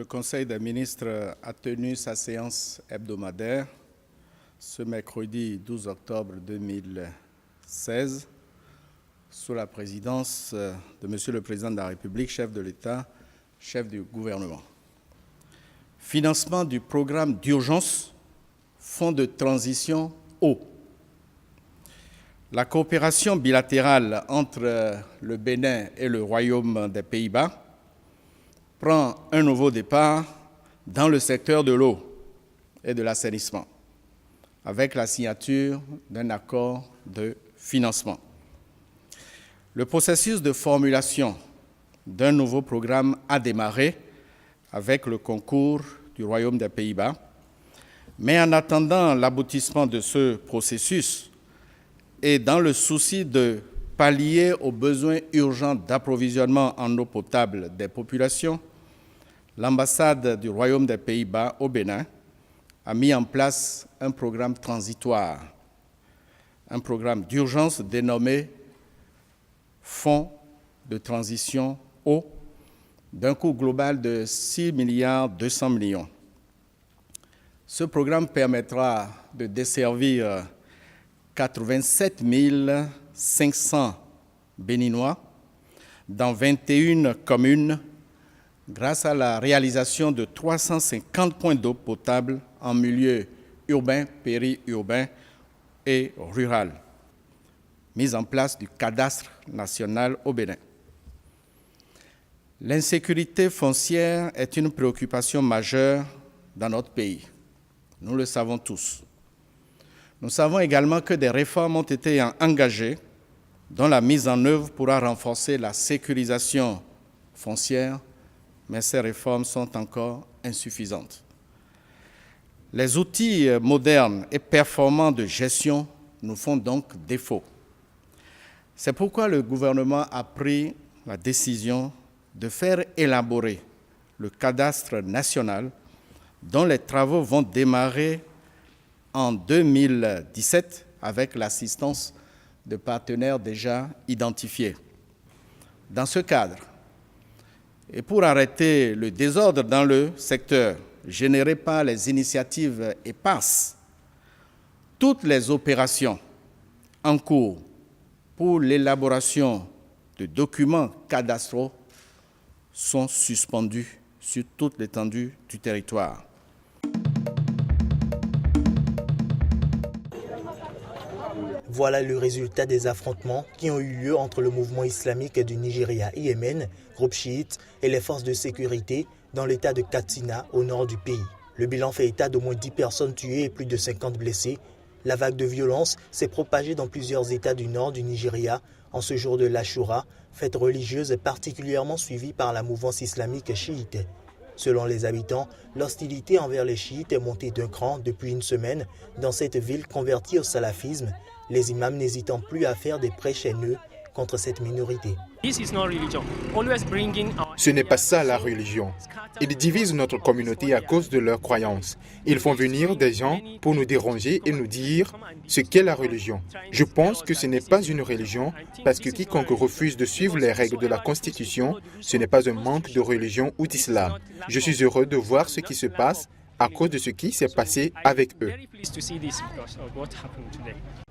Conseil des ministres a tenu sa séance hebdomadaire ce mercredi 12 octobre 2016 sous la présidence de Monsieur le Président de la République, chef de l'État, chef du gouvernement. Financement du programme d'urgence, Fonds de transition eau. La coopération bilatérale entre le Bénin et le Royaume des Pays-Bas prend un nouveau départ dans le secteur de l'eau et de l'assainissement, avec la signature d'un accord de financement. Le processus de formulation d'un nouveau programme a démarré avec le concours du Royaume des Pays-Bas, mais en attendant l'aboutissement de ce processus et dans le souci de pallier aux besoins urgents d'approvisionnement en eau potable des populations, l'ambassade du Royaume des Pays-Bas au Bénin a mis en place un programme transitoire, un programme d'urgence dénommé Fonds de transition eau, d'un coût global de 6,2 milliards. Ce programme permettra de desservir 87 500 Béninois dans 21 communes grâce à la réalisation de 350 points d'eau potable en milieu urbain, périurbain et rural. Mise en place du cadastre national au Bénin. L'insécurité foncière est une préoccupation majeure dans notre pays. Nous le savons tous. Nous savons également que des réformes ont été engagées dont la mise en œuvre pourra renforcer la sécurisation foncière, mais ces réformes sont encore insuffisantes. Les outils modernes et performants de gestion nous font donc défaut. C'est pourquoi le gouvernement a pris la décision de faire élaborer le cadastre national dont les travaux vont démarrer en 2017 avec l'assistance de partenaires déjà identifiés. Dans ce cadre, et pour arrêter le désordre dans le secteur généré par les initiatives éparses, toutes les opérations en cours pour l'élaboration de documents cadastraux sont suspendues sur toute l'étendue du territoire. Voilà le résultat des affrontements qui ont eu lieu entre le mouvement islamique du Nigeria Yémen, groupe chiite, et les forces de sécurité dans l'état de Katsina, au nord du pays. Le bilan fait état d'au moins 10 personnes tuées et plus de 50 blessés. La vague de violence s'est propagée dans plusieurs États du nord du Nigeria en ce jour de l'Ashura, fête religieuse particulièrement suivie par la mouvance islamique chiite. Selon les habitants, l'hostilité envers les chiites est montée d'un cran depuis une semaine dans cette ville convertie au salafisme, les imams n'hésitant plus à faire des prêches haineux contre cette minorité. Ce n'est pas ça la religion. Ils divisent notre communauté à cause de leurs croyances. Ils font venir des gens pour nous déranger et nous dire ce qu'est la religion. Je pense que ce n'est pas une religion parce que quiconque refuse de suivre les règles de la Constitution, ce n'est pas un manque de religion ou d'islam. Je suis heureux de voir ce qui se passe à cause de ce qui s'est passé avec eux.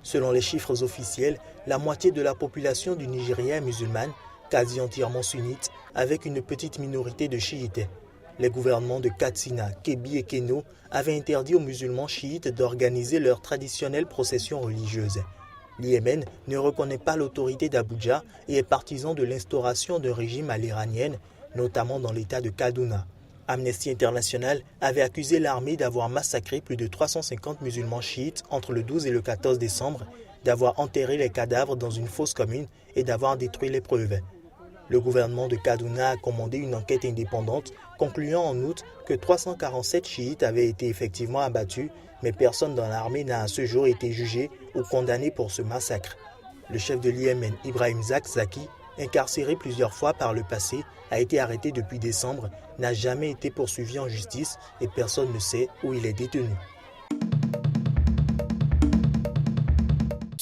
Selon les chiffres officiels, la moitié de la population du Nigeria est musulmane, quasi entièrement sunnite, avec une petite minorité de chiites. Les gouvernements de Katsina, Kebbi et Keno avaient interdit aux musulmans chiites d'organiser leur traditionnelle procession religieuse. L'Yémen ne reconnaît pas l'autorité d'Abuja et est partisan de l'instauration d'un régime à l'iranienne, notamment dans l'état de Kaduna. Amnesty International avait accusé l'armée d'avoir massacré plus de 350 musulmans chiites entre le 12 et le 14 décembre, d'avoir enterré les cadavres dans une fosse commune et d'avoir détruit les preuves. Le gouvernement de Kaduna a commandé une enquête indépendante, concluant en août que 347 chiites avaient été effectivement abattus, mais personne dans l'armée n'a à ce jour été jugé ou condamné pour ce massacre. Le chef de l'Yémen, Ibrahim Zakzaki, incarcéré plusieurs fois par le passé, a été arrêté depuis décembre, n'a jamais été poursuivi en justice et personne ne sait où il est détenu.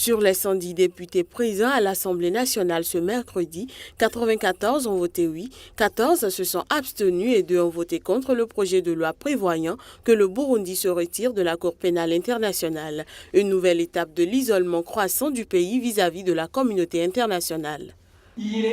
Sur les 110 députés présents à l'Assemblée nationale ce mercredi, 94 ont voté oui, 14 se sont abstenus et 2 ont voté contre le projet de loi prévoyant que le Burundi se retire de la Cour pénale internationale. Une nouvelle étape de l'isolement croissant du pays vis-à-vis de la communauté internationale. Il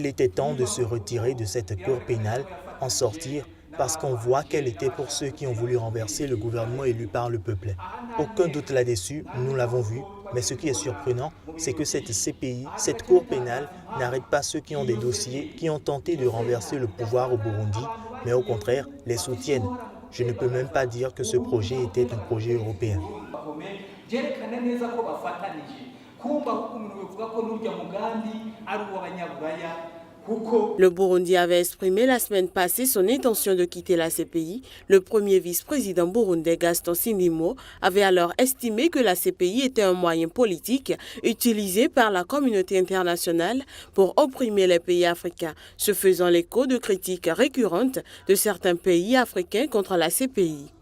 était temps de se retirer de cette cour pénale, en sortir, parce qu'on voit qu'elle était pour ceux qui ont voulu renverser le gouvernement élu par le peuple. Aucun doute là-dessus, nous l'avons vu, mais ce qui est surprenant, c'est que cette CPI, cette cour pénale, n'arrête pas ceux qui ont des dossiers, qui ont tenté de renverser le pouvoir au Burundi, mais au contraire, les soutiennent. Je ne peux même pas dire que ce projet était un projet européen. Le Burundi avait exprimé la semaine passée son intention de quitter la CPI. Le premier vice-président burundais Gaston Sindimo avait alors estimé que la CPI était un moyen politique utilisé par la communauté internationale pour opprimer les pays africains, se faisant l'écho de critiques récurrentes de certains pays africains contre la CPI.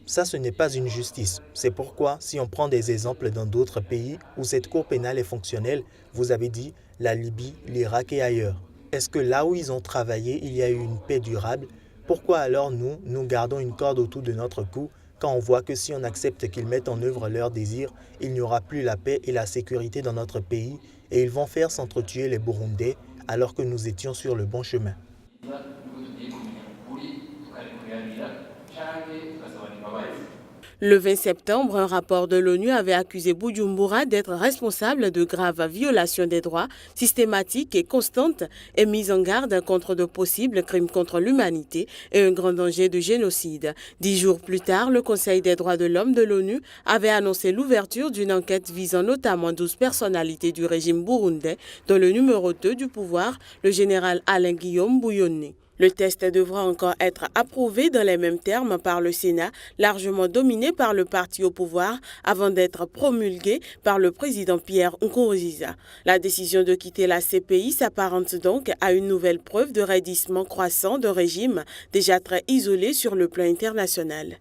Ça, ce n'est pas une justice. C'est pourquoi, si on prend des exemples dans d'autres pays où cette cour pénale est fonctionnelle, vous avez dit la Libye, l'Irak et ailleurs. Est-ce que là où ils ont travaillé, il y a eu une paix durable? Pourquoi alors nous gardons une corde autour de notre cou quand on voit que si on accepte qu'ils mettent en œuvre leurs désirs, il n'y aura plus la paix et la sécurité dans notre pays et ils vont faire s'entretuer les Burundais alors que nous étions sur le bon chemin? Le 20 septembre, un rapport de l'ONU avait accusé Bujumbura d'être responsable de graves violations des droits systématiques et constantes et mis en garde contre de possibles crimes contre l'humanité et un grand danger de génocide. 10 jours plus tard, le Conseil des droits de l'homme de l'ONU avait annoncé l'ouverture d'une enquête visant notamment 12 personnalités du régime burundais, dont le numéro 2 du pouvoir, le général Alain-Guillaume Bouillonné. Le test devra encore être approuvé dans les mêmes termes par le Sénat, largement dominé par le parti au pouvoir, avant d'être promulgué par le président Pierre Nkurunziza. La décision de quitter la CPI s'apparente donc à une nouvelle preuve de raidissement croissant d'un régime déjà très isolé sur le plan international.